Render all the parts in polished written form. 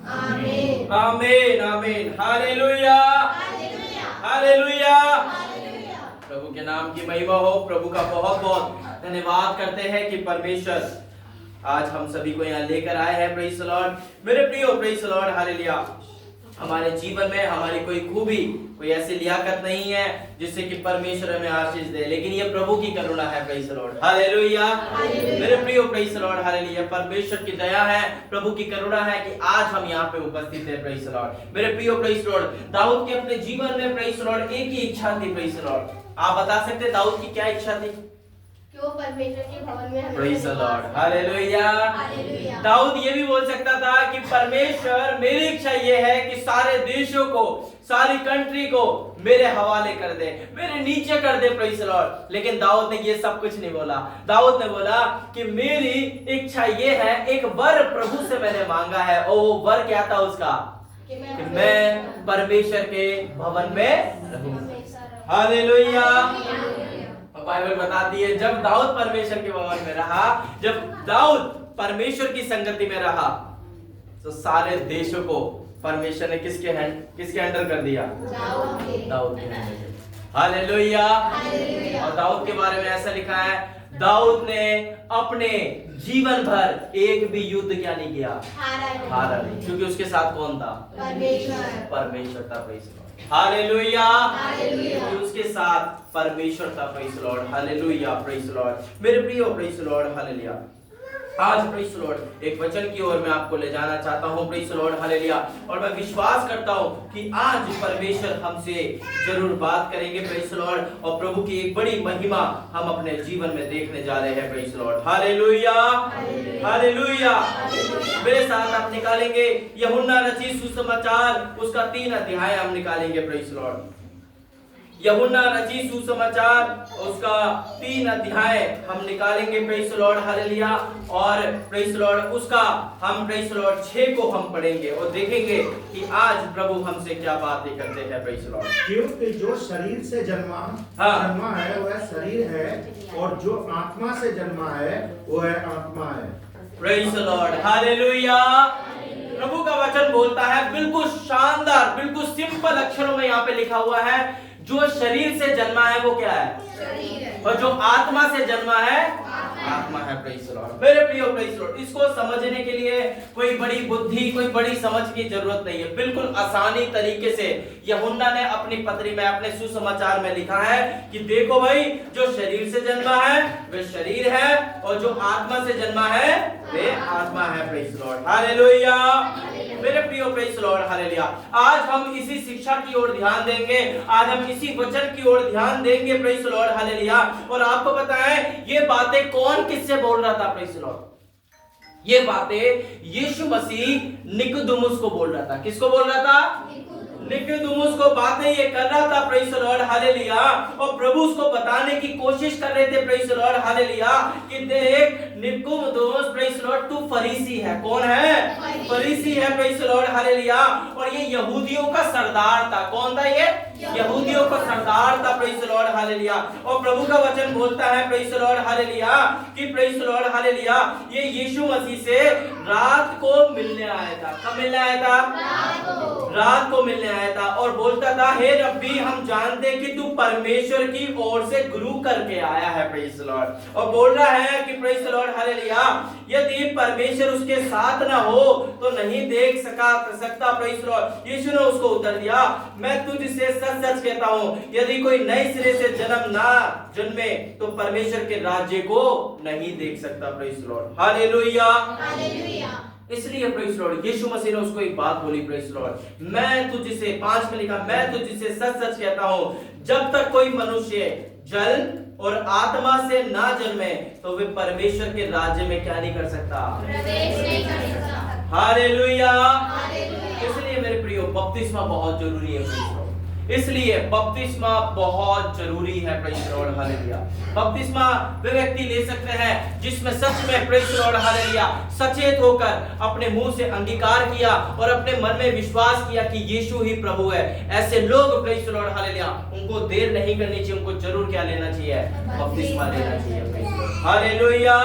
आमीन आमीन आमीन। Hallelujah hallelujah. प्रभु के नाम की महिमा हो। प्रभु का बहुत बहुत धन्यवाद करते हैं कि परमेश्वर आज हम सभी को यहाँ लेकर आए हैं। Praise the Lord. मेरे प्रियो, प्रेज़ द लॉर्ड। हालेलुया। हमारे जीवन में हमारी कोई खूबी, कोई ऐसी लियाकत नहीं है जिससे कि परमेश्वर हमें आशीष दे, लेकिन ये प्रभु की करुणा है। Praise the Lord. हालेलुया। मेरे प्रियो, प्रेज़ द लॉर्ड। हालेलुया। परमेश्वर की दया है, प्रभु की करुणा है कि आज हम यहाँ पे उपस्थित हैं। Praise the Lord. मेरे प्रियो, प्रेज़ द लॉर्ड। दाऊद के अपने जीवन में, प्रेज़ द लॉर्ड, एक ही इच्छा थी। Praise the Lord. आप बता सकते हैं दाऊद की क्या इच्छा थी? वो परमेश्वर के भवन में प्रेज़ द लॉर्ड। हालेलुया। दाऊद ये भी बोल सकता था कि परमेश्वर, मेरी इच्छा ये है कि सारे देशों को, सारी कंट्री को मेरे हवाले कर दे, मेरे नीचे कर दे। Praise the Lord. लेकिन दाऊद ने ये सब कुछ नहीं बोला। दाऊद ने बोला कि मेरी इच्छा ये है, एक वर प्रभु से मैंने मांगा है, और वो वर क्या था उसका? कि मैं परमेश्वर के भवन में रहूं। हालेलुया। बाइबल बताती है जब दाऊद परमेश्वर के भवन में रहा, जब दाऊद परमेश्वर की संगति में रहा, तो सारे देशों को परमेश्वर ने किसके अंडर कर दिया? दाऊद के अंडर। हालेलुया। और दाऊद के बारे में ऐसा लिखा है, दाऊद ने अपने जीवन भर एक भी युद्ध क्या नहीं किया? हारा नहीं, क्योंकि उसके साथ कौन था? परमेश्वर था। Praise the Lord. हालेलुया। क्योंकि उसके साथ परमेश्वर था। Praise the Lord. Hallelujah. Praise the Lord. मेरे प्रियो, प्रेज़ द लॉर्ड। हालेलुया। आज प्रेज़ द लॉर्ड एक वचन की ओर मैं आपको ले जाना चाहता हूं। Praise the Lord. हालेलुया। और मैं विश्वास करता हूं कि आज परमेश्वर हमसे जरूर बात करेंगे। Praise the Lord. और प्रभु की एक बड़ी महिमा हम अपने जीवन में देखने जा रहे हैं। Praise the Lord. Hallelujah hallelujah. मेरे साथ आप निकालेंगे यूहन्ना रचित सुसमाचार, उसका 3 अध्याय हम निकालेंगे। Praise the Lord. यूहन्ना रचित सुसमाचार, उसका 3 अध्याय हम निकालेंगे। Praise the Lord. हालेलुया। और प्रेज़ द लॉर्ड उसका हम, प्रेज़ द लॉर्ड, 6 को हम पढ़ेंगे और देखेंगे कि आज प्रभु हमसे क्या बातें करते हैं। Praise the Lord. क्योंकि जो शरीर से जन्मा है वह शरीर है, और जो आत्मा से जन्मा है वह आत्मा है। Praise the Lord. हालेलुया। प्रभु का वचन बोलता है, बिल्कुल शानदार, बिल्कुल सिंपल अक्षरों में यहाँ पे लिखा हुआ है, जो शरीर से जन्मा है वो क्या है? शरीर है। और जो आत्मा से जन्मा है आत्मा है। Praise the Lord. मेरे प्रियो, प्रेज़ द लॉर्ड, इसको समझने के लिए कोई बड़ी बुद्धि, कोई बड़ी समझ की जरूरत नहीं है। बिल्कुल आसानी तरीके से यूहन्ना ने अपनी पत्री में, अपने सुसमाचार में लिखा है कि देखो भाई, जो शरीर से जन्मा है वे शरीर है, और जो आत्मा से जन्मा है वे आत्मा है। Praise the Lord. हालेलुया। मेरे प्रियो, प्रेज़ द लॉर्ड। हालेलुया। आज हम इसी शिक्षा की ओर ध्यान देंगे, आज हम इसी वचन की ओर ध्यान देंगे। Praise the Lord. हालेलुया। और आपको पता है ये बातें कौन किससे बोल रहा था? Praise the Lord. ये बातें यीशु मसीह निकोदेमुस को बोल रहा था। किसको बोल रहा था? निकोदेमुस को बातें ये कर रहा था। Praise the Lord. हालेलुया। और प्रभु उसको बताने की कोशिश कर रहे थे। Praise the Lord. हालेलुया। कि देख निकोदेमुस, प्रेज़ द लॉर्ड, तू फरीसी है। कौन है? फरीसी है। Praise the Lord. हालेलुया। और ये यहूदियों का सरदार था। कौन था ये? यहूदियों का सरदार था। Praise the Lord. हालेलुया। और प्रभु का वचन बोलता है, प्रेज़ द लॉर्ड। हालेलुया, कि प्रेज़ द लॉर्ड। हालेलुया, ये यीशु मसीह से रात को मिलने आया था। कब मिलने आया था? रात को मिलने आया था। और बोलता था, हे रब्बी, हम जानते कि तू परमेश्वर की ओर से गुरु करके आया है। Praise the Lord. और बोल रहा है कि प्रेज़ द लॉर्ड। हालेलुया, यदि परमेश्वर उसके साथ ना हो तो नहीं देख सकता। Praise the Lord. यीशु ने उसको उत्तर दिया, मैं तुझसे सच सच कहता हूं, यदि कोई नए सिरे से जन्म ना जन्मे तो परमेश्वर के राज्य को नहीं देख सकता। Praise the Lord. हालेलुया। इसलिए प्रेज़ द लॉर्ड, यीशु मसीह ने उसको एक बात बोली। प्रेज़ द लॉर्ड, मैं तुझसे, 5 में लिखा, मैं तुझसे सच सच कहता हूं, जब तक कोई मनुष्य जल और आत्मा से ना जन्मे तो वे परमेश्वर के राज्य में क्या नहीं कर सकता? प्रवेश नहीं कर सकता। हालेलुया। इसलिए मेरे प्रियो, बपतिस्मा बहुत जरूरी है। Praise the Lord. इसलिए बपतिस्मा बहुत जरूरी है। Praise the Lord. हालेलुया। बपतिस्मा वे व्यक्ति ले सकते हैं जिसमें सच में, प्रेज़ द लॉर्ड, हालेलुया, सचेत होकर अपने मुंह से अंगीकार किया और अपने मन में विश्वास किया कि यीशु ही प्रभु है। ऐसे लोग, प्रेज़ द लॉर्ड, हालेलुया, उनको देर नहीं करनी चाहिए, उनको जरूर क्या लेना चाहिए? बपतिस्मा लेना चाहिए। Praise the Lord. हालेलुया।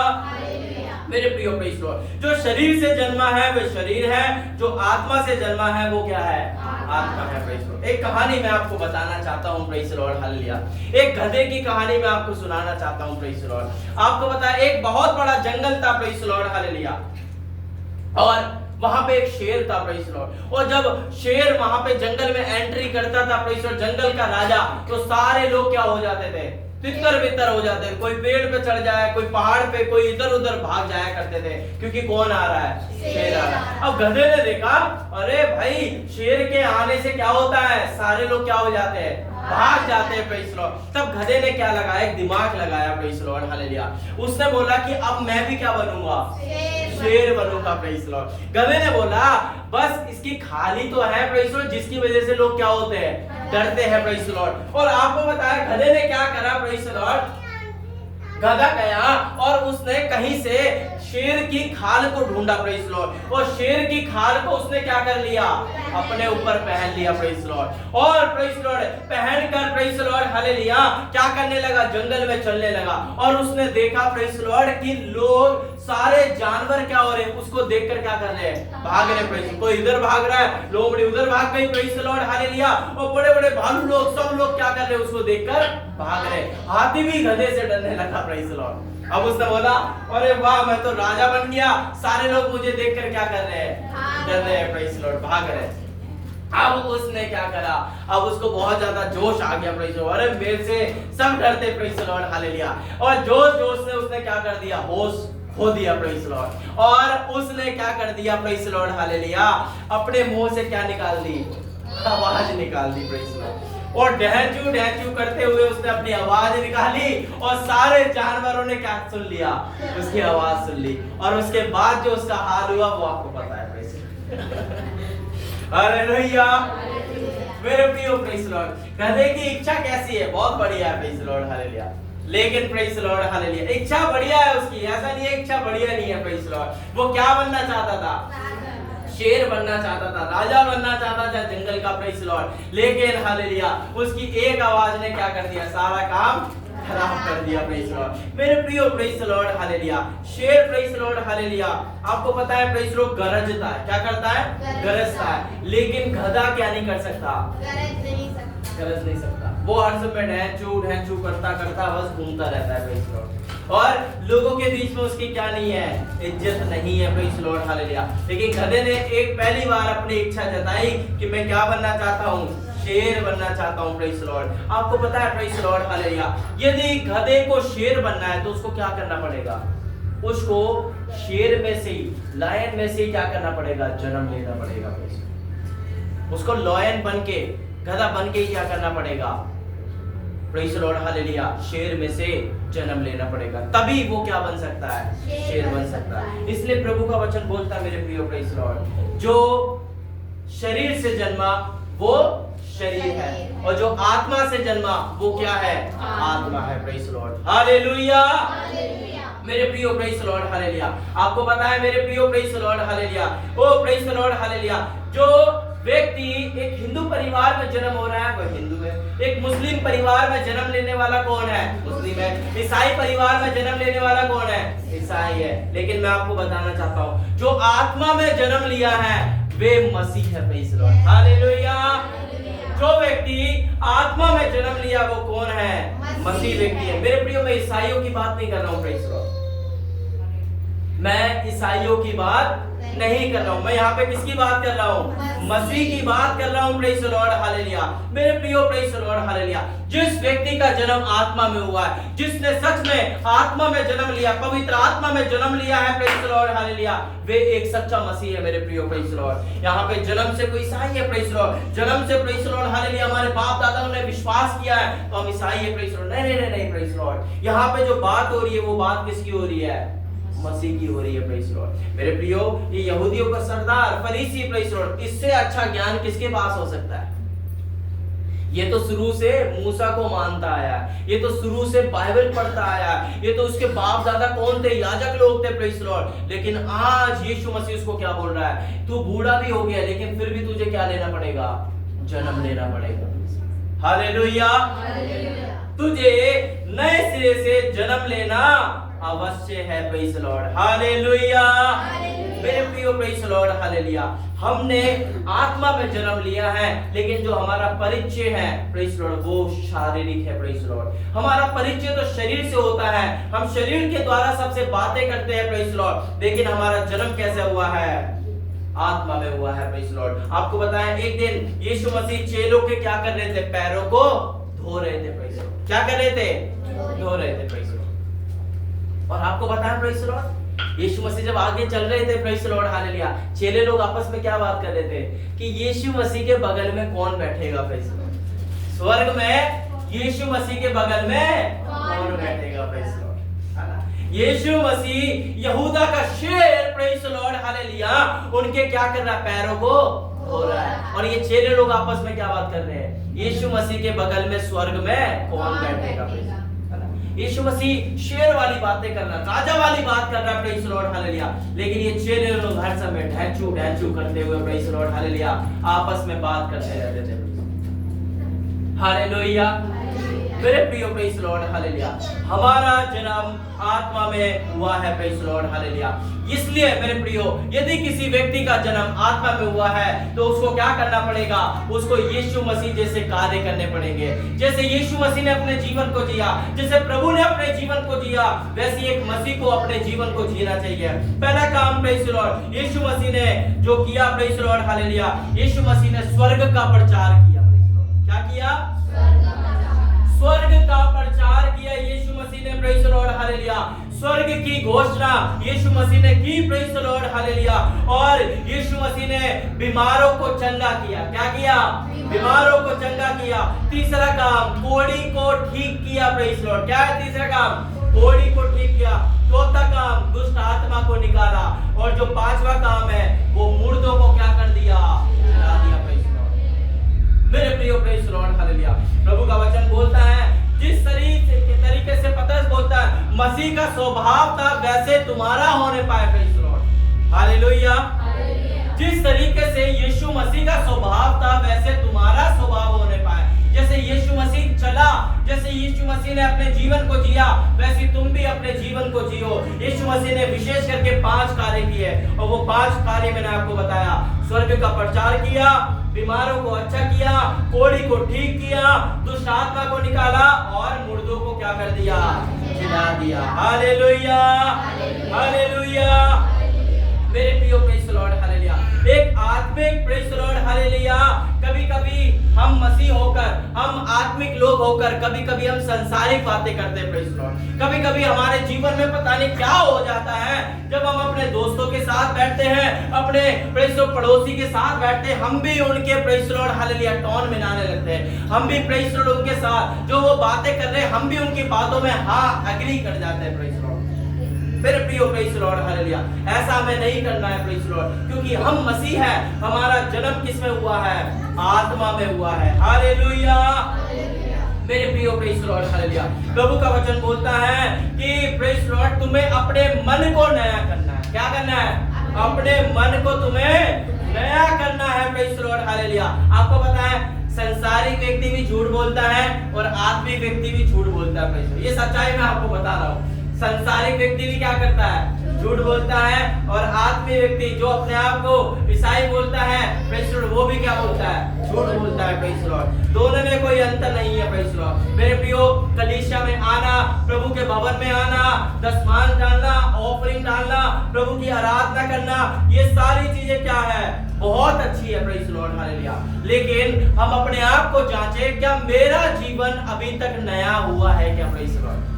मेरे प्रियो प्रेज़ लॉर्ड, जो शरीर से जन्मा है वह शरीर है, जो आत्मा से जन्मा है वो क्या है? आत्मा है। Praise Lord. एक कहानी मैं आपको बताना चाहता हूँ, प्रेज़ लॉर्ड, हालेलुया। एक गधे की कहानी मैं आपको सुनाना चाहता हूँ, प्रेज़ लॉर्ड। आपको पता है एक बहुत बड़ा जंगल था, प्रेज़ लॉर्ड, हालेलुया, और वहां पे एक शेर था, प्रेज़ लॉर्ड। और जब शेर वहां पे जंगल में एंट्री करता था, प्रेज़ लॉर्ड, जंगल का राजा, तो सारे लोग क्या हो जाते थे? तितर बितर हो जाते थे। कोई पेड़ पे चढ़ जाए, कोई पहाड़ पे, कोई इधर उधर भाग जाया करते थे, क्योंकि कौन आ रहा है? शेर आ रहा है। अब गधे ने देखा, अरे भाई शेर के आने से क्या होता है? सारे लोग क्या हो जाते हैं? भाग जाते हैं, प्रेज़ लॉर्ड। तब गधे ने क्या लगाया? एक दिमाग लगाया, प्रेज़ लॉर्ड, हालेलुया। उसने बोला कि अब मैं भी क्या बनूंगा? शेर बनूंगा, प्रेज़ लॉर्ड। गधे ने बोला बस इसकी खाली तो है, प्रेज़ लॉर्ड, जिसकी वजह से लोग क्या होते हैं? डरते हैं, प्रेज़ लॉर्ड। और आपको बताया गधे ने क्या करा, प्रेज़ लॉर्ड? गधा गया और उसने कहीं से शेर की खाल को ढूंढा, प्रेज़ लॉर्ड, और शेर की खाल को उसने क्या कर लिया? अपने ऊपर पहन लिया, प्रेज़ लॉर्ड। और प्रेज़ लॉर्ड पहनकर, प्रेज़ लॉर्ड, हालेलुया, क्या करने लगा? जंगल में चलने लगा। और उसने देखा, प्रेज़ लॉर्ड, कि लोग सारे जानवर क्या हो रहे हैं? उसको देखकर क्या कर रहे हैं? भाग रहे हैं, प्रेज़। कोई इधर भाग रहा है, लोमड़ी उधर भाग गई, प्रेज़ लॉर्ड, हालेलुया। और बड़े बड़े भालू लोग, सब लोग क्या कर रहे हैं? उसको देखकर भाग रहे हैं। हाथी भी गधे से डरने लगा, प्रेज़ लॉर्ड। अब उसने बोला अरे वाह, मैं तो राजा बन गया, सारे लोग मुझे देखकर क्या कर रहे हैं? डर रहे हैं, प्रेज़ लॉर्ड, भाग रहे हैं। अब उसने क्या करा? अब उसको बहुत ज्यादा जोश आ गया, प्रेज़ लॉर्ड, अरे मेरे से सब डरते, प्रेज़ लॉर्ड, हालेलुया। और जोश जोश से उसने क्या कर दिया? होश खो दिया, प्रेज़ लॉर्ड। और उसने क्या कर दिया, प्रेज़ लॉर्ड, हालेलुया, अपने मुंह से क्या निकाल दी? आवाज निकाल दी, प्रेज़ लॉर्ड। और ढहचू करते हुए उसने अपनी आवाज निकाली, और सारे जानवरों ने क्या सुन लिया? उसकी आवाज सुन ली। और उसके बाद जो उसका हाल हुआ वो आपको पता है, प्रेज़ लॉर्ड। हालेलुया, मेरे प्रियो प्रेज़ लॉर्ड। गधे की इच्छा कैसी है? बहुत बढ़िया है, प्रेज़ लॉर्ड, हालेलुया। लेकिन प्रेज़ लॉर्ड, हालेलुया, इच्छा बढ़िया है उसकी, ऐसा नहीं है इच्छा बढ़िया नहीं है, प्रेज़ लॉर्ड। वो क्या बनना चाहता था? शेर बनना चाहता था, राजा बनना चाहता था जंगल का, प्रेज़ लॉर्ड। लेकिन हालेलुया, उसकी एक आवाज ने क्या कर दिया? सारा काम खराब कर दिया, प्रेज़ लॉर्ड। मेरे प्रियो प्रेज़ लॉर्ड, हालेलुया, शेर, प्रेज़ लॉर्ड, हालेलुया, आपको पता है प्रेज़ लॉर्ड, गरजता है। क्या करता है? गरजता है। लेकिन गधा क्या नहीं कर सकता? गरज नहीं सकता। वो हर समय ढहचू करता बस घूमता रहता है, प्रेज़ लॉर्ड। और लोगों के बीच में उसकी क्या नहीं है? इज्जत नहीं है, प्रेज़ लॉर्ड, हालेलुया। लेकिन गधे ने एक पहली बार अपनी इच्छा जताई कि मैं क्या बनना चाहता हूँ? शेर बनना चाहता हूँ, प्रेज़ लॉर्ड। आपको पता है, प्रेज़ लॉर्ड, हालेलुया, यदि गधे को शेर बनना है तो उसको क्या करना पड़ेगा? उसको शेर में से ही, लायन में से ही क्या करना पड़ेगा? जन्म लेना पड़ेगा, प्रेज़ लॉर्ड। उसको लायन बन के, गधा बन के ही क्या करना पड़ेगा? प्रेज़ लॉर्ड, हालेलुया, शेर में से जन्म लेना पड़ेगा, तभी वो क्या बन सकता है? शेर बन सकता है। इसलिए प्रभु का वचन बोलता है, मेरे प्रियो प्रेज़ लॉर्ड, जो शरीर से जन्मा वो शरीर है, और जो आत्मा से जन्मा वो क्या है? आत्मा है, प्रेज़ लॉर्ड, हालेलुया। मेरे प्रियो प्रेज़ लॉर्ड, हालेलुया, आपको पता है मेरे प्रियो प्रेज़ लॉर्ड, हालेलुया, ओ प्रेज़ लॉर्ड, हालेलुया, जो व्यक्ति एक हिंदू परिवार में जन्म हो रहा है वो हिंदू है। एक मुस्लिम परिवार में जन्म लेने वाला कौन है? मुस्लिम है। ईसाई परिवार में जन्म लेने वाला कौन है? ईसाई है। लेकिन मैं आपको बताना चाहता हूँ, जो आत्मा में जन्म लिया है वे मसीह है, प्रेज़ लॉर्ड, हालेलुया। जो व्यक्ति आत्मा में जन्म लिया वो कौन है? मसीह व्यक्ति है। मेरे प्रियो, मैं ईसाइयों की बात नहीं कर रहा हूँ, प्रेज़ लॉर्ड, मैं ईसाइयों की बात नहीं कर रहा हूं। मैं यहाँ पे किसकी बात कर रहा हूँ? मसीह की बात कर रहा हूँ, प्रेज़ लॉर्ड, हालेलुया। मेरे प्रियो प्रेज़ लॉर्ड, हालेलुया, जिस व्यक्ति का जन्म आत्मा में हुआ है, जिसने सच में आत्मा में जन्म लिया, पवित्र आत्मा में जन्म लिया है, प्रेज़ लॉर्ड, हालेलुया, वे एक सच्चा मसीह है, मेरे प्रियो प्रेज़ लॉर्ड। यहाँ पे जन्म से कोई ईसाई है, प्रेज़ लॉर्ड, जन्म से, प्रेज़ लॉर्ड, हालेलुया, हमारे बाप दादाओं ने विश्वास किया है तो हम ईसाई है, प्रेज़ लॉर्ड, नहीं, प्रेज़ लॉर्ड। यहाँ पे जो बात हो रही है वो बात किसकी हो रही है? मसीह की हो रही है, प्रेज़ लॉर्ड। मेरे प्रियो, ये यहूदियों का सरदार फरीसी, प्रेज़ लॉर्ड, इससे अच्छा ज्ञान किसके पास हो सकता है? ये तो शुरू से मूसा को मानता आया, ये तो शुरू से बाइबल पढ़ता आया, ये तो उसके बाप दादा कौन थे? याजक लोग थे, प्रेज़ लॉर्ड। लेकिन आज यीशु मसीह उसको क्या बोल रहा है? तू बूढ़ा भी हो गया लेकिन फिर भी तुझे क्या लेना पड़ेगा? जन्म लेना पड़ेगा, हालेलुया। तुझे नए सिरे से जन्म लेना अवश्य है। Praise the Lord, hallelujah. मेरे प्रियो, प्रेज द लॉर्ड, हालेलुया। हमने आत्मा में जन्म लिया है, लेकिन जो हमारा परिचय है प्रेज द लॉर्ड वो शारीरिक है। प्रेज द लॉर्ड, हमारा परिचय तो शरीर से होता है, हम शरीर के द्वारा सबसे बातें करते हैं प्रेज द लॉर्ड, लेकिन हमारा जन्म कैसे हुआ है? आत्मा में हुआ है। प्रेज द लॉर्ड, आपको बताएं एक दिन यीशु मसीह चेलों के क्या कर रहे थे? पैरों को धो रहे थे। प्रेज द लॉर्ड, क्या कर रहे थे? धो रहे थे। प्रेज द लॉर्ड, और आपको बताएं प्रेज द लॉर्ड, यीशु मसीह जब आगे चल रहे थे प्रेज द लॉर्ड, हालेलुया, चेले लोग आपस में क्या बात कर रहे थे कि यीशु मसीह के बगल में कौन बैठेगा? प्रेज द लॉर्ड, स्वर्ग में यीशु मसीह के बगल में कौन बैठेगा? प्रेज द लॉर्ड, यीशु मसीह यहूदा का शेर प्रेज द लॉर्ड, हालेलुया, उनके क्या कर रहा है? पैरों को धो रहा है। और ये चेले लोग आपस में क्या बात कर रहे हैं? यीशु मसीह के बगल में स्वर्ग में कौन बैठेगा? यीशु मसीह शेर वाली बातें कर रहा है, राजा वाली बात कर रहा है प्रेज द लॉर्ड, हालेलुया, लेकिन ये चेले लोग हर समय ढैचू ढैचू करते हुए प्रेज द लॉर्ड, हालेलुया, आपस में बात करते रहते थे। हालेलुया, मेरे प्रियो प्रेज द लॉर्ड, हालेलुया, हमारा जन्म आत्मा में हुआ है। प्रेज द लॉर्ड, हालेलुया, इसलिए मेरे प्रियो यदि किसी व्यक्ति का जन्म आत्मा में हुआ है तो उसको क्या करना पड़ेगा? उसको यीशु मसीह जैसे कार्य करने पड़ेंगे। जैसे यीशु मसीह ने अपने जीवन को जिया, जैसे प्रभु ने अपने जीवन को जिया, वैसे एक मसीह को अपने जीवन को जीना चाहिए। पहला काम प्रेज द लॉर्ड यीशु मसीह ने जो किया प्रेज द लॉर्ड, हालेलुया, यीशु मसीह ने स्वर्ग का प्रचार किया। प्रेज द लॉर्ड, क्या किया? स्वर्ग का प्रचार किया यीशु मसीह ने। प्रेज द लॉर्ड, हालेलुया, स्वर्ग की घोषणा यीशु मसीह ने की। प्रेज द लॉर्ड, हालेलुया, और यीशु मसीह ने बीमारों को चंगा किया। क्या किया? बीमारों को चंगा किया। तीसरा काम, कोढ़ी को ठीक किया। प्रेज द लॉर्ड, क्या है तीसरा काम? कोढ़ी को ठीक किया। चौथा काम, दुष्ट आत्मा को निकाला। और जो पांचवा काम है वो मुर्दों को क्या कर दिया? जिला दिया। प्रेज द लॉर्ड, मेरे प्रियो, प्रेज द लॉर्ड, हालेलुया, प्रभु का वचन बोलता है जिस तरीके से पतरस बोलता है मसीह का स्वभाव था वैसे तुम्हारा होने पाए। प्रेज द लॉर्ड, हालेलुया, जिस तरीके से यीशु मसीह का स्वभाव था वैसे तुम्हारा स्वभाव होने पाए। जैसे यीशु मसीह चला, जैसे यीशु मसीह ने अपने जीवन को जिया, वैसे तुम भी अपने जीवन को जियो। यीशु मसीह ने विशेष करके 5 कार्य किए, और वो 5 कार्य मैंने आपको बताया। स्वर्ग का प्रचार किया, बीमारों को अच्छा किया, कोढ़ी को ठीक किया, दुष्ट आत्मा को निकाला, और मुर्दों को क्या कर दिया? जिला दिया। हालेलुया, हालेलुया, मेरे प्रियो प्रेज द लॉर्ड, हालेलुया, एक आत्मिक प्रेज द लॉर्ड, हालेलुया, कभी-कभी हम मसीह होकर, हम आत्मिक लोग होकर कभी-कभी हम सांसारिक बातें करते हैं। प्रेज द लॉर्ड, कभी-कभी हमारे जीवन में पता नहीं क्या हो जाता है, जब हम अपने दोस्तों के साथ बैठते हैं, अपने प्रेज द पड़ोसी के साथ बैठते हैं, हम भी उनके praise the Lord, hallelujah, tone मिलाने लगते हैं। हम भी प्रेज द लॉर्ड उनके साथ जो वो बातें कर रहे हैं, हम भी उनकी बातों में हाँ एग्री कर जाते हैं। प्रेज द लॉर्ड, मेरे प्रियो प्रेज द लॉर्ड, हालेलुया, ऐसा हमें नहीं करना है। प्रेज द लॉर्ड, क्योंकि हम मसीह हैं, हमारा जन्म किसमें हुआ है? आत्मा में हुआ है। हालेलुया, मेरे प्रियो प्रेज द लॉर्ड, हालेलुया, प्रभु का वचन बोलता है कि प्रेज द लॉर्ड तुम्हें अपने मन को नया करना है। क्या करना है? अपने मन को तुम्हें नया करना है। प्रेज द लॉर्ड, हालेलुया, आपको पता है संसारिक व्यक्ति भी झूठ बोलता है और आत्मिक व्यक्ति भी झूठ बोलता है। प्रेज द लॉर्ड, ये सच्चाई मैं आपको बता रहा हूँ। संसारिक व्यक्ति भी क्या करता है? झूठ बोलता है, और आत्मिक व्यक्ति जो अपने आप को ईसाई बोलता है प्रेज द लॉर्ड, वो भी क्या बोलता है? झूठ बोलता है। प्रेज द लॉर्ड, दोनों में कोई अंतर नहीं है। प्रेज द लॉर्ड, मेरे प्रियो, कलीसिया में आना, प्रभु के भवन में आना, दशमान डालना, ऑफरिंग डालना, प्रभु की आराधना करना, ये सारी चीजें क्या है? बहुत अच्छी है। प्रेज द लॉर्ड, हालेलुया, लेकिन हम अपने आप को जांचें, क्या मेरा जीवन अभी तक नया हुआ है क्या? प्रेज द लॉर्ड,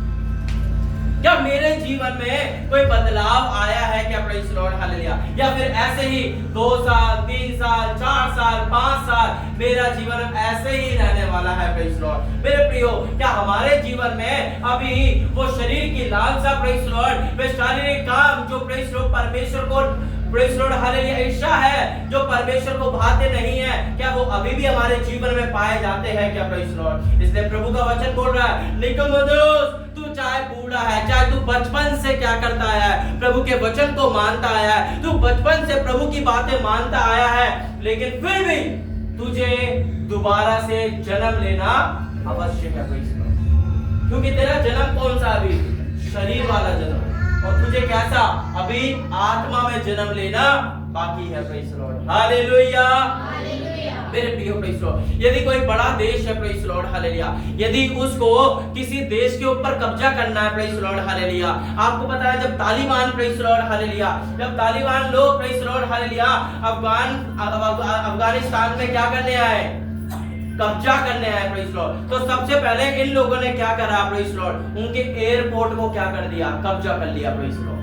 क्या मेरे जीवन में कोई बदलाव आया है क्या? प्रेज द लॉर्ड, हालेलुया, या फिर ऐसे ही 2 साल 3 साल 4 साल 5 साल मेरा जीवन ऐसे ही रहने वाला है? प्रेज द लॉर्ड, मेरे प्रियो, क्या हमारे जीवन में अभी वो शरीर की लालसा, प्रेज द लॉर्ड, वे शारीरिक काम जो प्रेज द लॉर्ड परमेश्वर को, प्रेज द लॉर्ड, हालेलुया, इच्छा है जो परमेश्वर को भाते नहीं है, क्या वो अभी भी हमारे जीवन में पाए जाते हैं क्या? प्रेज द लॉर्ड, इसलिए प्रभु का वचन बोल रहा है, निकोदेमुस, तू चाहे बूढ़ा है, चाहे तू बचपन से क्या करता आया है? प्रभु के वचन को मानता आया है, तू बचपन से प्रभु की बातें मानता आया है, लेकिन फिर भी तुझे दोबारा से जन्म लेना आवश्यक है। प्रेज द लॉर्ड, क्योंकि तेरा जन्म कौन सा? अभी शरीर वाला जन्म, और तुझे कैसा अभी आत्मा में जन्म लेना बाकी है। Praise the Lord, hallelujah. मेरे प्रियो प्रेज लॉर्ड, यदि कोई बड़ा देश है, प्रेज लॉर्ड हालेलुया, यदि उसको किसी देश के ऊपर कब्जा करना है, प्रेज लॉर्ड हालेलुया, आपको पता है जब तालिबान, प्रेज लॉर्ड हालेलुया, जब तालिबान लोग, प्रेज लॉर्ड हालेलुया, अफगानिस्तान में क्या करने आए, कब्जा करने आए, प्रेज लॉर्ड। तो सबसे पहले इन लोगों ने क्या करा, प्रेज लॉर्ड, उनके एयरपोर्ट को क्या कर दिया, कब्जा कर लिया, प्रेज लॉर्ड।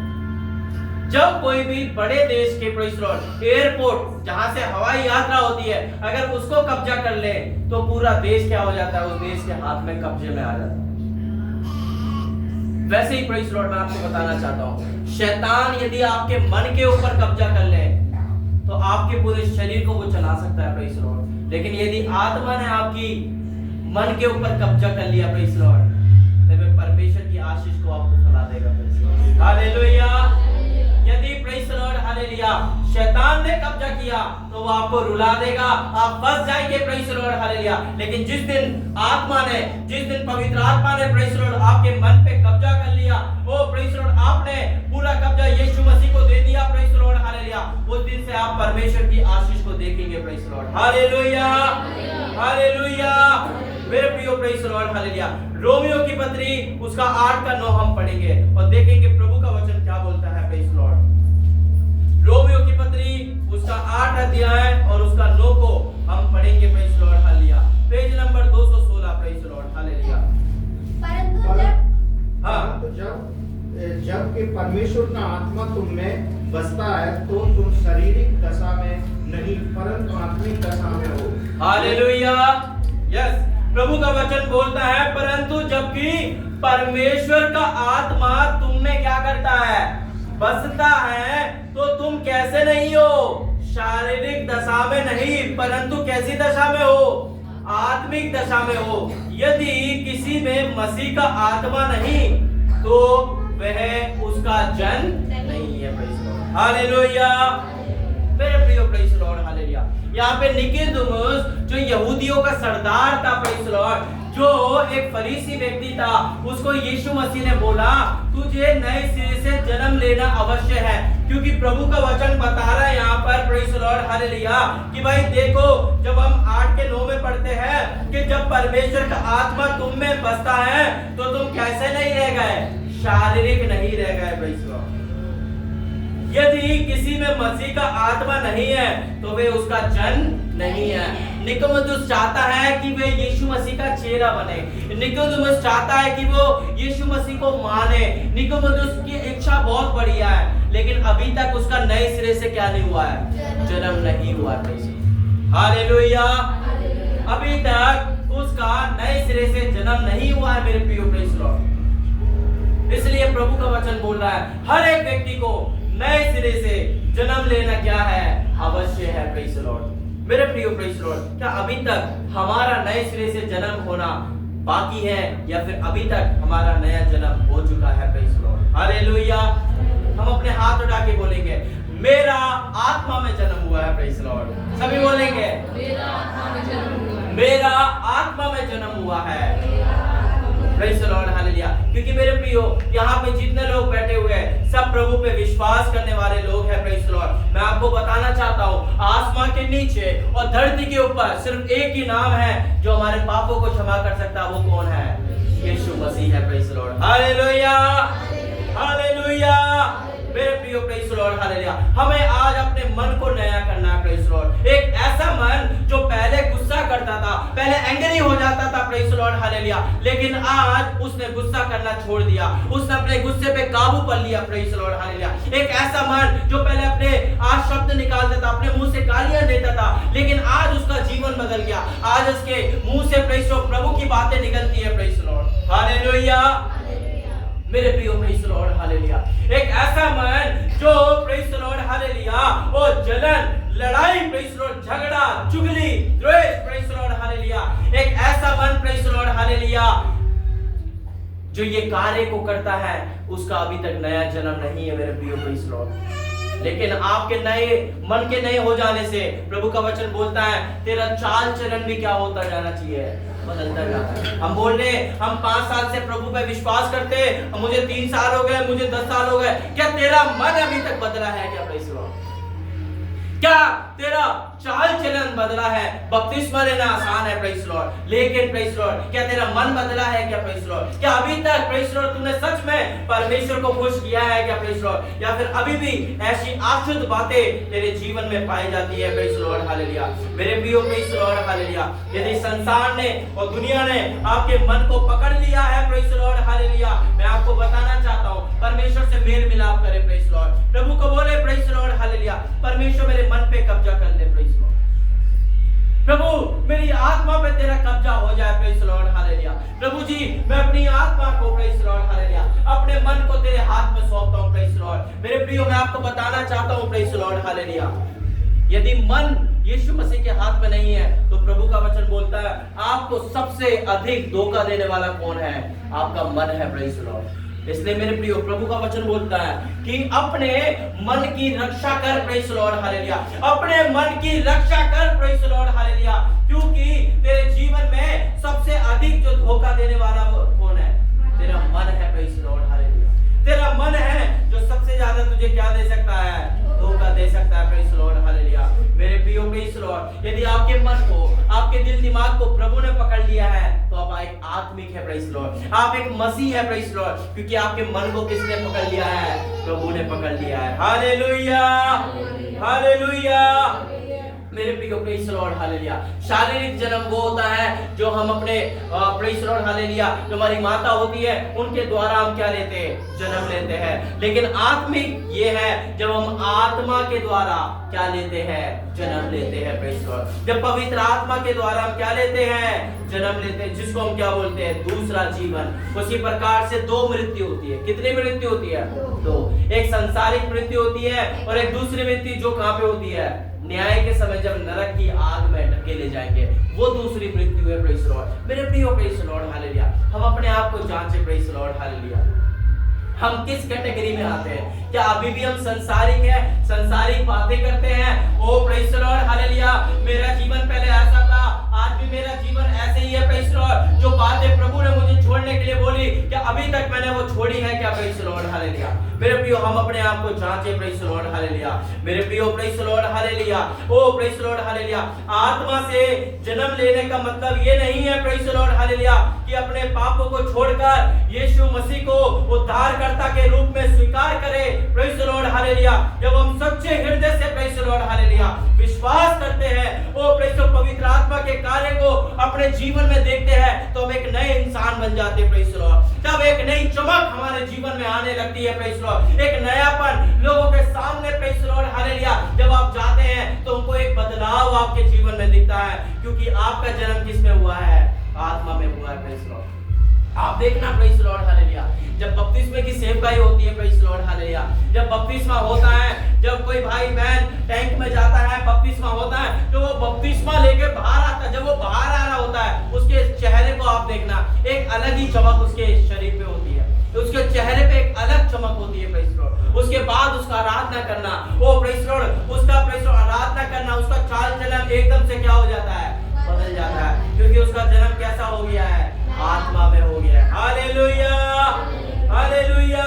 जब कोई भी बड़े देश के, प्रेज लॉर्ड, एयरपोर्ट जहां से हवाई यात्रा होती है, अगर उसको कब्जा कर ले तो पूरा देश क्या हो जाता है, उस देश के हाथ में, कब्जे में आ जाता है। वैसे ही प्रेज लॉर्ड मैं आपको बताना चाहता हूं, शैतान यदि आपके मन के ऊपर कब्जा कर ले तो आपके पूरे शरीर को वो चला सकता है, प्रेज लॉर्ड। लेकिन यदि आत्मा ने आपकी मन के ऊपर कब्जा कर लिया, प्रेज लॉर्ड, तो परमेश्वर की आशीष को आपको फैला देगा, प्रेज लॉर्ड, हालेलुया। यदि प्रेज द लॉर्ड हालेलुया शैतान ने कब्जा किया तो वो आपको रुला देगा, आप फंस जाएंगे, प्रेज द लॉर्ड हालेलुया। लेकिन जिस दिन आत्मा ने, जिस दिन पवित्र आत्मा ने, प्रेज द लॉर्ड, आपके मन पे कब्जा कर लिया, वो प्रेज द लॉर्ड, आपने पूरा कब्जा यीशु मसीह को दे दिया, प्रेज द लॉर्ड हालेलुया, उस दिन से आप परमेश्वर की आशीष को देखेंगे, praise the Lord hallelujah, hallelujah. मेरे प्रियो praise the Lord hallelujah, Romeo की पत्री उसका 8 का 9 हम पढ़ेंगे और देखेंगे प्रभु का वचन क्या बोलता है, प्रेज द लॉर्ड। रोमियो की पत्री उसका 8 अध्याय और उसका 9 को हम पढ़ेंगे, praise the Lord hallelujah, page number 216, praise the Lord hallelujah. जब कि परमेश्वर का आत्मा तुम में बसता है तो तुम शारीरिक दशा में नहीं परंतु आत्मिक दशा में हो। हालेलुया, यस, प्रभु का वचन बोलता है, परंतु जबकि परमेश्वर का आत्मा तुम में क्या करता है, बसता है, तो तुम कैसे नहीं हो, शारीरिक दशा में नहीं, परंतु कैसी दशा में हो, आत्मिक दशा में हो। यदि किसी में मसीह का आत्मा नहीं तो वह उसका जन नहीं है, प्रेज द लॉर्ड हालेलुया। मेरे प्रियो प्रेज द लॉर्ड हालेलुया, यहाँ पे निकोदेमुस जो यहूदियों का सरदार था, प्रेज द लॉर्ड, जो एक फरीसी व्यक्ति था, उसको यीशु मसीह ने बोला तुझे नए सिरे से जन्म लेना अवश्य है, क्योंकि प्रभु का वचन बता रहा है यहाँ पर, प्रेज द लॉर्ड हालेलुया, कि भाई देखो, जब हम 8 के 9 में पढ़ते हैं कि जब परमेश्वर का आत्मा तुम में बसता है तो तुम कैसे नहीं रह गए, शारीरिक नहीं रह गए, प्रेज द लॉर्ड। यदि किसी में मसीह का आत्मा नहीं है तो वे उसका जन नहीं है। निकोदेमुस चाहता है कि वे यीशु मसीह का चेला बने, निकोदेमुस चाहता है कि वो यीशु मसीह को माने, निकोदेमुस की इच्छा बहुत बढ़िया है, लेकिन अभी तक उसका नए सिरे से क्या नहीं हुआ है, जन्म नहीं हुआ है, हालेलुया। अभी तक उसका नए सिरे से जन्म नहीं हुआ है, मेरे प्रियो प्रेज द लॉर्ड। इसलिए प्रभु का वचन बोल रहा है हर एक व्यक्ति को नए सिरे से जन्म लेना क्या है, अवश्य है, प्रेज द लॉर्ड। मेरे प्रियो प्रेज द लॉर्ड, क्या अभी तक हमारा नए सिरे से जन्म होना बाकी है या फिर अभी तक हमारा नया जन्म हो चुका है, प्रेज द लॉर्ड हालेलुया। हम अपने हाथ उठा के बोलेंगे मेरा आत्मा में जन्म हुआ है, प्रेज द लॉर्ड। सभी बोलेंगे मेरा आत्मा में जन्म हुआ है, मेरा आत्मा में जन्म हुआ है, प्रेज द लॉर्ड हालेलुया। क्योंकि मेरे प्रियो यहाँ पे जितने लोग बैठे हुए हैं सब प्रभु पे विश्वास करने वाले लोग हैं, प्रेज द लॉर्ड। मैं आपको बताना चाहता हूँ आसमां के नीचे और धरती के ऊपर सिर्फ एक ही नाम है जो हमारे पापों को क्षमा कर सकता है, वो कौन है, यीशु मसीह है, praise the Lord hallelujah, hallelujah. मेरे प्रियो प्रेज द लॉर्ड हालेलुया। हमें आज अपने मन को नया करना है, प्रेज द लॉर्ड। एक ऐसा मन जो पहले गुस्सा करता था, पहले एंग्री हो जाता था, प्रेज द लॉर्ड हालेलुया, लेकिन आज उसने गुस्सा करना छोड़ दिया, उसने अपने गुस्से पे काबू कर लिया, प्रेज द लॉर्ड हालेलुया। एक ऐसा मन जो पहले अपने आज शब्द निकालता था, अपने मुंह से गालियां देता था, लेकिन आज उसका जीवन बदल गया, आज उसके मुंह से प्रेज द लॉर्ड प्रभु की बातें निकलती है, प्रेज द लॉर्ड हालेलुया। मेरे प्रियो प्रेज द लॉर्ड हालेलुया। एक ऐसा मन जो प्रेज द लॉर्ड हालेलुया वो जलन, लड़ाई, प्रेज द लॉर्ड, झगड़ा, चुगली, द्वेष, प्रेज द लॉर्ड हालेलुया। एक ऐसा मन प्रेज द लॉर्ड हालेलुया जो ये कार्य को करता है, उसका अभी तक नया जन्म नहीं है, मेरे प्रियो प्रेज द लॉर्ड। लेकिन आपके नए मन के नए हो जाने से प्रभु का वचन बोलता है तेरा चाल चलन भी क्या होता जाना चाहिए, बदलता जाता है। हम बोल रहे हम 5 साल से प्रभु पे विश्वास करते, मुझे 3 साल हो गए, मुझे 10 साल हो गए, क्या तेरा मन अभी तक बदला है क्या? Praise the Lord. क्या तेरा चाल चलन बदला है? बपतिस्मा लेना आसान है प्रेज़ द लॉर्ड, लेकिन प्रेज़ द लॉर्ड क्या तेरा मन बदला है क्या? प्रेज़ द लॉर्ड क्या अभी तक प्रेज़ द लॉर्ड तूने सच में परमेश्वर को खुश किया है क्या? प्रेज़ द लॉर्ड या फिर अभी भी ऐसी अशुद्ध बातें तेरे जीवन में पाई जाती है? Praise the Lord hallelujah. मेरे प्रियो प्रेज़ द लॉर्ड हालेलुया। यदि संसार ने और दुनिया ने आपके मन को पकड़ लिया है प्रेज़ द लॉर्ड हालेलुया, मैं आपको बताना चाहता हूं परमेश्वर से मेल मिलाप करें प्रेज़ द लॉर्ड। प्रभु को बोले प्रेज़ द लॉर्ड हालेलुया, परमेश्वर मेरे मन पे कब्जा कर ले प्रेज़ द लॉर्ड। प्रभु मेरी आत्मा पे तेरा कब्जा हो जाए प्रेज़ द लॉर्ड हालेलुया। प्रभु जी मैं अपनी आत्मा को प्रेज़ द लॉर्ड हालेलुया, अपने मन को तेरे हाथ में सौंपता हूं प्रेज़ द लॉर्ड। मेरे प्रियो मैं आपको बताना चाहता हूं प्रेज़ द लॉर्ड हालेलुया, यदि मन यीशु मसीह के हाथ में नहीं है तो प्रभु का वचन बोलता है आपको सबसे अधिक धोखा देने वाला कौन है? आपका मन है प्रेज़ द लॉर्ड। इसलिए मेरे प्रियो प्रभु का वचन बोलता है कि अपने मन की रक्षा कर प्रेज़ द लॉर्ड हालेलुया, अपने मन की रक्षा कर प्रेज़ द लॉर्ड हालेलुया, क्योंकि तेरे जीवन में सबसे अधिक जो धोखा देने वाला वो कौन है? तेरा मन है प्रेज़ द लॉर्ड हालेलुया। तेरा मन है जो सबसे ज्यादा तुझे क्या दे सकता है? धोखा दे सकता है प्रेज़ द लॉर्ड हालेलुया। मेरे प्रियो प्रेज़ द लॉर्ड यदि आपके मन को आपके दिल दिमाग को प्रभु ने पकड़ लिया है तो आप एक आत्मिक है प्रेज़ द लॉर्ड, आप एक मसीह है प्रेज़ द लॉर्ड, क्योंकि आपके मन को किसने पकड़ लिया है? प्रभु ने पकड़ लिया है। Hallelujah hallelujah. मेरे प्रियो प्रेज़ द लॉर्ड हालेलुया। शारीरिक जन्म वो होता है जो हम अपने प्रेज़ द लॉर्ड हालेलुया जो हमारी माता होती है उनके द्वारा हम क्या लेते हैं? जन्म लेते हैं। लेकिन आत्मिक ये है जब हम आत्मा के द्वारा क्या लेते हैं? जन्म लेते हैं प्रेज़ द लॉर्ड। जब पवित्र आत्मा के द्वारा हम क्या लेते हैं? जन्म लेते हैं, जिसको हम क्या बोलते हैं? दूसरा जीवन। उसी प्रकार से 2 मृत्यु होती है। कितनी मृत्यु होती है? 2। एक संसारिक मृत्यु होती है और एक दूसरी मृत्यु जो कहां पे होती है? न्याय के समय जब नरक की आग में ढकेले जाएंगे, वो दूसरी मृत्यु है प्रेज़ द लॉर्ड। मेरे प्रियो प्रेज़ द लॉर्ड हालेलुया। हम अपने आप को जांचें प्रेज़ द लॉर्ड हालेलुया, हम किस कैटेगरी में आते हैं? क्या अभी भी हम संसारिक है, संसारिक बातें करते हैं? ओ प्रेज़ द लॉर्ड हालेलुया, मेरा जीवन पहले ऐसा था, आज भी मेरा जीवन ऐसे ही है प्रेज़ द लॉर्ड। जो बातें प्रभु ने मुझे छोड़ने के लिए बोली, क्या अभी तक मैंने वो छोड़ी है क्या? Praise the Lord hallelujah. मेरे प्रियो हम अपने आप को जांचें प्रेज़ द लॉर्ड हालेलुया। मेरे प्रियो प्रेज़ द लॉर्ड हालेलुया। ओ प्रेज़ द लॉर्ड हालेलुया। आत्मा से जन्म लेने का मतलब ये नहीं है प्रेज़ द लॉर्ड हालेलुया कि अपने पापों को छोड़कर यीशु मसीह को उद्धारकर्ता के रूप में स्वीकार करें प्रेज़ द लॉर्ड हालेलुया। जब हम सच्चे हृदय से प्रेज़ द लॉर्ड हालेलुया विश्वास करते हैं, ओ प्रेज़ द पवित्र आत्मा के कार्य को अपने जीवन में देखते हैं, तो हम एक नए इंसान बन जाते हैं प्रेज़ द लॉर्ड। तब एक नई चमक हमारे जीवन में आने लगती है प्रेज़ द लॉर्ड, एक नयापन लोगों के सामने प्रेज़ द लॉर्ड हालेलुया। जब आप जाते हैं तो उनको एक बदलाव आपके जीवन में दिखता है, क्योंकि आपका जन्म किस में हुआ है? आत्मा में हुआ है प्रेज़ द लॉर्ड। आप देखना प्रेज़ द लॉर्ड हालेलुया, जब बपतिस्मे की सेवकाई होती है प्रेज़ द लॉर्ड हालेलुया, जब बपतिस्मा होता है, जब कोई भाई बहन टैंक में जाता है, बपतिस्मा होता है, तो वो बपतिस्मा लेके बाहर आता है। जब वो बाहर आ रहा होता है, उसके चेहरे को आप देखना, एक अलग ही चमक उसके शरीर पे होती है, उसके चेहरे पे एक अलग चमक होती है प्रेज़ द लॉर्ड। उसके बाद उसका आराधना करना, वो प्रेज़ द लॉर्ड उसका प्रेज़ द लॉर्ड आराधना करना, उसका चाल चलन एकदम से क्या हो जाता है? बदल जाता है, क्योंकि उसका जन्म कैसा हो गया है? आत्मा में हो गया है। Hallelujah hallelujah.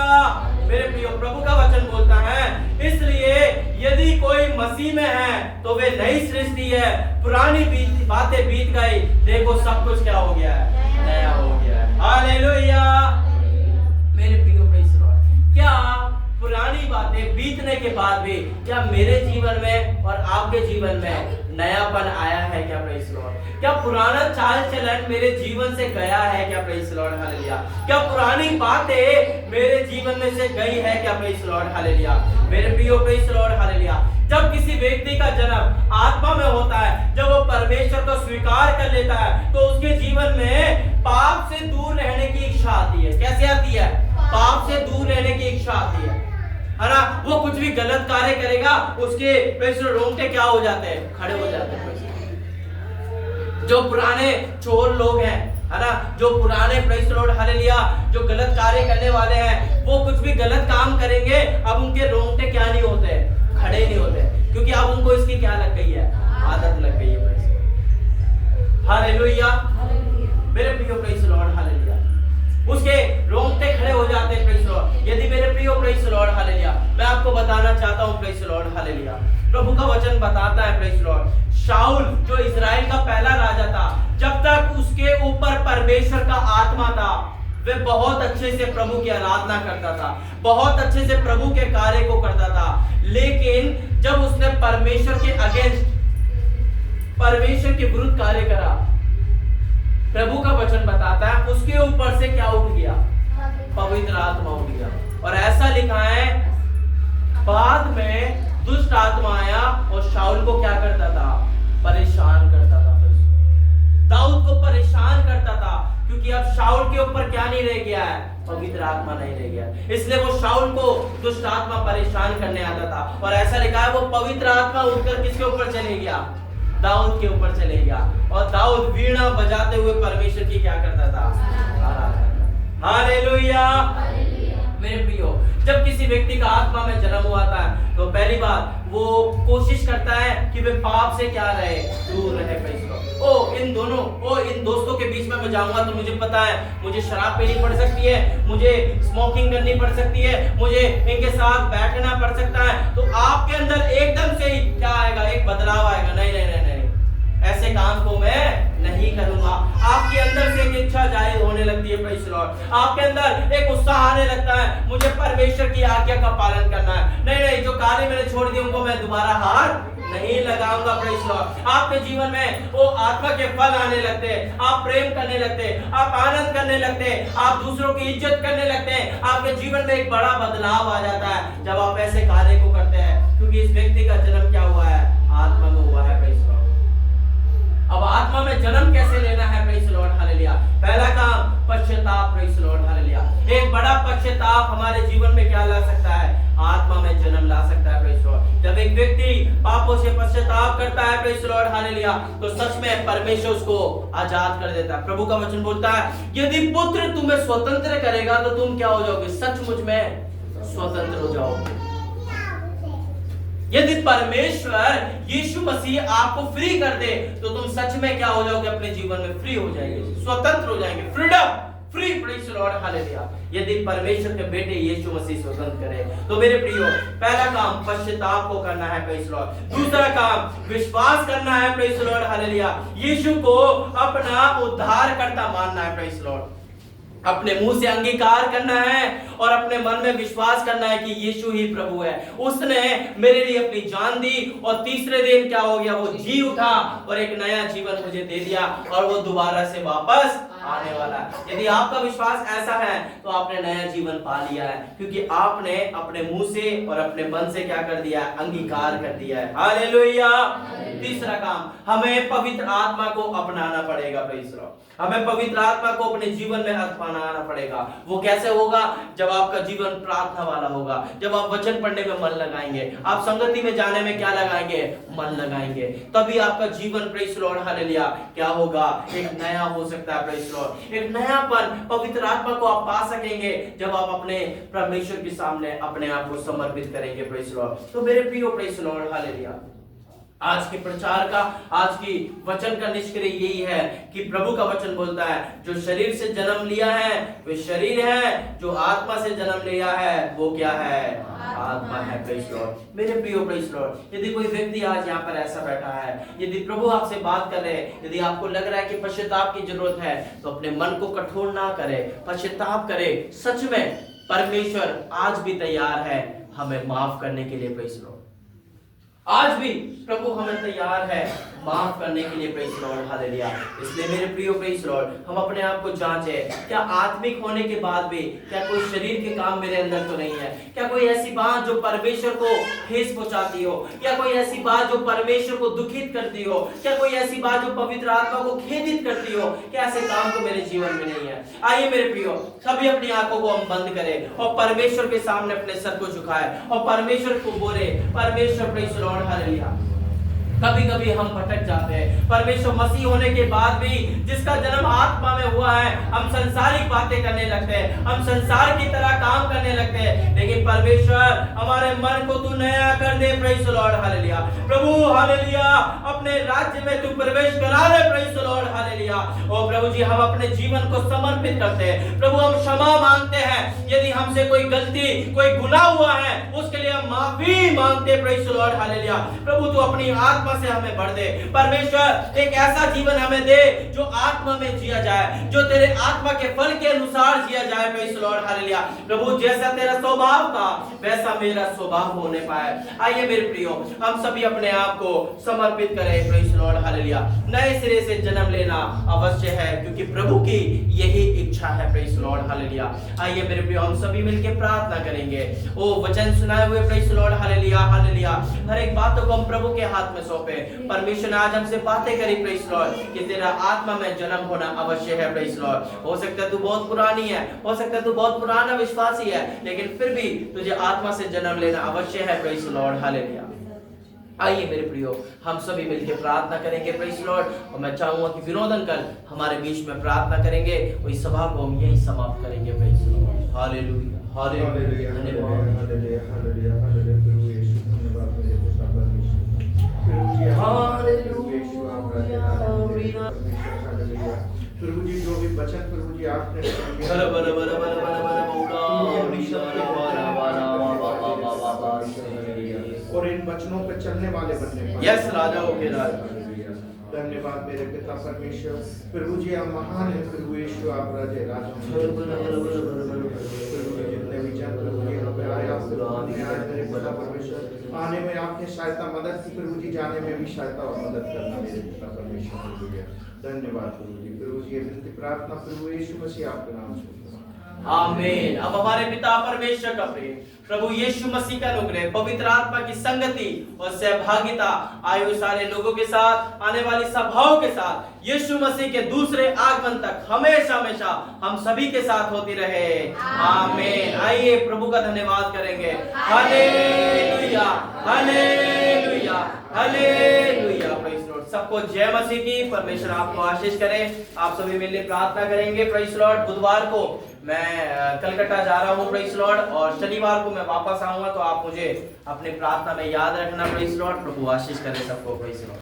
मेरे प्रियो प्रभु का वचन बोलता है, इसलिए यदि कोई मसीह में है तो वे नई सृष्टि है, पुरानी बातें बीत गई, देखो सब कुछ क्या हो गया है? नया हो गया है। हालेलुया। मेरे प्रियो प्रेज़ द लॉर्ड, क्या पुरानी बातें बीतने के बाद भी क्या मेरे जीवन में और आपके जीवन में नयापन आया है क्या? Praise the Lord. क्या पुराना चाल चलन मेरे जीवन से गया है क्या? Praise the Lord hallelujah. क्या पुरानी बातें मेरे जीवन में से गई है क्या? Praise the Lord hallelujah. मेरे प्रियो प्रेज़ द लॉर्ड हालेलुया। जब किसी व्यक्ति का जन्म आत्मा में होता है, जब वो परमेश्वर को स्वीकार कर लेता है, तो उसके जीवन में पाप से दूर रहने की इच्छा आती है। कैसे आती है? पाप से दूर रहने की इच्छा आती है ना। वो कुछ भी गलत कार्य करेगा, उसके प्रेज़ द लॉर्ड रोंगटे क्या हो जाते हैं? खड़े हो जाते हैं। जो पुराने चोर लोग हैं, है ना, जो पुराने प्रेज़ द लॉर्ड हालेलुया जो गलत कार्य करने वाले हैं, वो कुछ भी गलत काम करेंगे, अब उनके रोंगटे क्या नहीं होते? खड़े नहीं होते, क्योंकि अब उनको इसकी क्या लग गई है, आदत लग गई है। हालेलुया, मेरे प्रियो प्रेज़ द लॉर्ड, हालेलुया। उसके रोंगटे खड़े हो जाते हैं, प्रेज़ द लॉर्ड। यदि मेरे प्रियो प्रेज़ द लॉर्ड, हालेलुया, मैं आपको बताना चाहता हूं, प्रेज़ द लॉर्ड, हालेलुया, प्रभु का वचन बताता है, प्रेज़ द लॉर्ड, शाऊल जो इजराइल का पहला राजा था, जब तक उसके ऊपर परमेश्वर का आत्मा था, वह बहुत अच्छे से प्रभु की आराधना करता था, बहुत अच्छे से प्रभु के कार्य को करता था। लेकिन जब उसने परमेश्वर के अगेंस्ट, परमेश्वर के विरुद्ध कार्य करा, प्रभु का वचन बताता है उसके ऊपर से क्या उठ गया, पवित्र आत्मा उठ गया। और ऐसा लिखा है, बाद में दुष्ट आत्मा आया और शाऊल को क्या करता था, परेशान करता था, दाऊद को परेशान करता था, क्योंकि अब शाऊल के ऊपर क्या नहीं रह गया है, पवित्र आत्मा नहीं रह गया। इसलिए वो शाऊल को दुष्ट आत्मा परेशान करने आता था। और ऐसा लिखा है, वो पवित्र आत्मा उठकर किसके ऊपर चले गया, दाऊद के ऊपर चले गया। और दाऊद वीणा बजाते हुए परमेश्वर की क्या करता था, आराधना। हालेलुया, मेरे प्रियो, जब किसी व्यक्ति का आत्मा में जन्म हुआ था, तो पहली बात वो कोशिश करता है कि वे पाप से क्या रहे, दूर रहे। इन दोस्तों के बीच में मैं जाऊंगा तो मुझे पता है मुझे शराब पीनी पड़ सकती है, मुझे स्मोकिंग करनी पड़ सकती है, मुझे इनके साथ बैठना पड़ सकता है। तो आपके अंदर एकदम से ही क्या आएगा, एक बदलाव आएगा, नहीं नहीं नहीं नहीं, ऐसे काम को मैं नहीं करूंगा। आपके अंदर से एक इच्छा जाहिर होने लगती है, प्रेज़ द लॉर्ड, आपके अंदर एक उत्साह आने लगता है, मुझे परमेश्वर की आज्ञा का पालन करना है। नहीं नहीं, जो कार्य मैंने छोड़ दिए उनको मैं दोबारा हाथ नहीं लगाऊंगा, प्रेज़ द लॉर्ड। आपके जीवन में वो आत्मा के फल आने लगते हैं, आप प्रेम करने लगते हैं, आप आनंद करने लगते हैं, आप दूसरों की इज्जत करने लगते हैं। आपके जीवन में एक बड़ा बदलाव आ जाता है जब आप ऐसे कार्य को करते हैं, क्योंकि इस व्यक्ति का जन्म क्या हुआ है, आत्मा में हुआ है, प्रेज़ द लॉर्ड। अब आत्मा में जन्म कैसे लेना है, प्रेज़ द लॉर्ड, हालेलुया। पहला काम पश्चाताप, प्रेज़ द लॉर्ड, हालेलुया। एक बड़ा पश्चाताप हमारे जीवन में क्या ला सकता है, आत्मा में जन्म ला सकता है, प्रेज़ द लॉर्ड। जब एक व्यक्ति पापों से पश्चाताप करता है, प्रेज़ द लॉर्ड, हालेलुया, तो सच में परमेश्वर उसको आजाद कर देता है। प्रभु का वचन बोलता है, यदि पुत्र तुम्हें स्वतंत्र करेगा तो तुम क्या हो जाओगे, सचमुच में स्वतंत्र हो जाओगे। यदि परमेश्वर यीशु मसीह आपको फ्री कर दे तो तुम सच में क्या हो जाओगे, अपने जीवन में फ्री हो जाएंगे, स्वतंत्र हो जाएंगे, freedom, free, praise the Lord, hallelujah. यदि परमेश्वर के बेटे यीशु मसीह स्वतंत्र करे तो मेरे प्रियो, पहला काम पश्चाताप को करना है, प्रेज़ द लॉर्ड। दूसरा काम विश्वास करना है, प्रेज़ द लॉर्ड, हालेलुया। यीशु को अपना उद्धारकर्ता मानना है, प्रेज़ द लॉर्ड। अपने मुंह से अंगीकार करना है और अपने मन में विश्वास करना है कि यीशु ही प्रभु है, उसने मेरे लिए अपनी जान दी और तीसरे दिन क्या हो गया, वो जी उठा और एक नया जीवन मुझे दे दिया और वो दोबारा से वापस आने वाला है। यदि आपका विश्वास ऐसा है तो आपने नया जीवन पा लिया है, क्योंकि आपने अपने मुंह से और अपने मन से क्या कर दिया है, अंगीकार कर दिया है। हालेलुया। तीसरा काम, हमें पवित्र आत्मा को अपनाना पड़ेगा, प्रेज़ द लॉर्ड। हमें पवित्र आत्मा को अपने जीवन में अपनाना पड़ेगा। वो कैसे होगा, जब आपका जीवन प्रार्थना वाला होगा, जब आप वचन पढ़ने में मन लगाएंगे, आप संगति में जाने में क्या लगाएंगे, मन लगाएंगे, तभी आपका जीवन, प्रेज़ द लॉर्ड, हालेलुया, क्या होगा, एक नया हो सकता है, प्रेज़ द लॉर्ड। एक नयापन, पवित्र आत्मा को आप पा सकेंगे जब आप अपने परमेश्वर के सामने अपने आप को समर्पित करेंगे, प्रेज़ द लॉर्ड। तो मेरे प्रियो, प्रेज़ द लॉर्ड, हालेलुया, आज के प्रचार का, आज की वचन का निष्कर्ष यही है कि प्रभु का वचन बोलता है, जो शरीर से जन्म लिया है वे शरीर है, जो आत्मा से जन्म लिया है वो क्या है, आत्मा है, प्रेज़ द लॉर्ड। मेरे प्रियो, प्रेज़ द लॉर्ड, यदि कोई व्यक्ति आज यहाँ पर ऐसा बैठा है, यदि प्रभु आपसे बात कर रहे हैं, यदि आपको लग रहा है कि पश्चाताप की जरूरत है, तो अपने मन को कठोर ना करे, पश्चाताप करे। सच में परमेश्वर आज भी तैयार है हमें माफ करने के लिए, प्रेज़ द लॉर्ड। आज भी प्रभु हमें तैयार है माफ करने के लिए, प्रेज़ द लॉर्ड, हालेलुया। इसलिए मेरे प्रियो, प्रेज़ द लॉर्ड, हम अपने आप को जांचें, क्या आत्मिक होने के बाद भी क्या कोई शरीर के काम मेरे अंदर तो नहीं है, क्या कोई ऐसी बात जो परमेश्वर को ठेस पहुंचाती हो, क्या कोई ऐसी बात जो परमेश्वर को दुखित करती हो, क्या कोई ऐसी बात जो पवित्र आत्मा को खेदित करती हो, क्या ऐसे काम तो मेरे जीवन में नहीं है। आइए मेरे प्रियो, सभी अपनी आंखों को हम बंद करें और परमेश्वर के सामने अपने सर को झुकाएं और परमेश्वर को बोले, परमेश्वर, प्रेज़ द लॉर्ड, हालेलुया, कभी कभी हम भटक जाते हैं। परमेश्वर मसीह होने के बाद भी जिसका जन्म आत्मा में हुआ है, हम संसारिक बातें करने लगते हैं, हम संसार की तरह काम करने लगते हैं। लेकिन परमेश्वर हमारे मन को तू नया कर दे। Praise the Lord, hallelujah. प्रभु हालेलुया, अपने राज्य में तू प्रवेश करा दे। Praise the Lord, hallelujah. ओ प्रभु जी, हम अपने जीवन को समर्पित करते हैं। प्रभु हम क्षमा मांगते हैं, यदि हमसे कोई गलती, कोई गुनाह हुआ है, उसके लिए हम माफी मांगते हैं। Praise the Lord, hallelujah. प्रभु तू अपनी आत्मा से हमें भर दे। परमेश्वर एक ऐसा जीवन हमें दे जो आत्मा में जिया जाए, जो तेरे आत्मा के फल के अनुसार जिया जाए। Praise the Lord, hallelujah. प्रभु जैसा तेरा स्वभाव था वैसा मेरा स्वभाव होने पाए। आइए मेरे प्रियो, हम सभी अपने आप को समर्पित करें। Praise the Lord, hallelujah. नए सिरे से जन्म लेना अवश्य है, क्योंकि प्रभु की यही इच्छा है। Praise the Lord, hallelujah. आइए मेरे प्रियो, हम सभी मिलकर प्रार्थना करेंगे। ओ वचन सुनाए हुए, praise the Lord, hallelujah, hallelujah. हर एक बातों को हम प्रभु के हाथ में सौंपे। परमेश्वर ने आज हमसे बातें करी, प्रेज़ द लॉर्ड, कि तेरा आत्मा में जन्म होना अवश्य है। Praise the Lord. हो सकता है तू बहुत पुरानी है, हो सकता है तू बहुत पुराना विश्वासी है, लेकिन फिर भी तुझे आत्मा से जन्म लेना अवश्य है। Praise the Lord, hallelujah. आइए मेरे प्रियो, हम सभी मिलकर प्रार्थना करेंगे। Praise the Lord. और मैं चाहूंगा कि विनोद अंकल हमारे बीच में प्रार्थना करेंगे। वही सभा को हम यही समाप्त करेंगे। Praise the Lord, hallelujah, hallelujah, धन्यवाद। Hallelujah, hallelujah, hallelujah. प्रभु यीशु, धन्यवाद तेरे पिता परमेश्वर। प्रभु जी, हालेलुया, यीशु आप राजा परमेश्वर, हालेलुया। प्रभु जी, जो भी वचन प्रभु जी आपने बरा बरा बरा बरा बरा बरा बौड़ा और इन वचनों पे चलने वाले बनने पाए। यस राजाओं के राजा। धन्यवाद मेरे पिता परमेश्वर। प्रभु जी आप महान है। प्रभु यीशु आप राजे राजा। प्रभु जी जितने भी जन प्रभु जी यहाँ पे आए, आप मेरे पिता परमेश्वर, आने में आपने सहायता मदद की। प्रभु जी जाने में भी सहायता और मदद करना मेरे पिता परमेश्वर। धन्यवाद प्रभु जी। प्रभु जी विनती प्रार्थना प्रभु यीशु मसीह आपके नाम से। आमीन। अब हमारे पिता परमेश्वर का प्रेम, प्रभु यीशु मसीह का अनुग्रह, पवित्र आत्मा की संगति और सहभागिता आए हुए सारे लोगों के साथ, आने वाली सभाओं के साथ, यीशु मसीह के दूसरे आगमन तक हमेशा हमेशा हम सभी के साथ होती रहे। आमीन। आइए प्रभु का धन्यवाद करेंगे। Hallelujah, hallelujah, hallelujah. Praise the Lord. सबको जय मसीह की। परमेश्वर आपको आशीष करे। आप सभी मिलकर प्रार्थना करेंगे। Praise the Lord. बुधवार को मैं कलकत्ता जा रहा हूँ, प्रेज़ द लॉर्ड, और शनिवार को मैं वापस आऊंगा, तो आप मुझे अपने प्रार्थना में याद रखना। Praise the Lord. प्रभु आशीष करे सबको। Praise the Lord.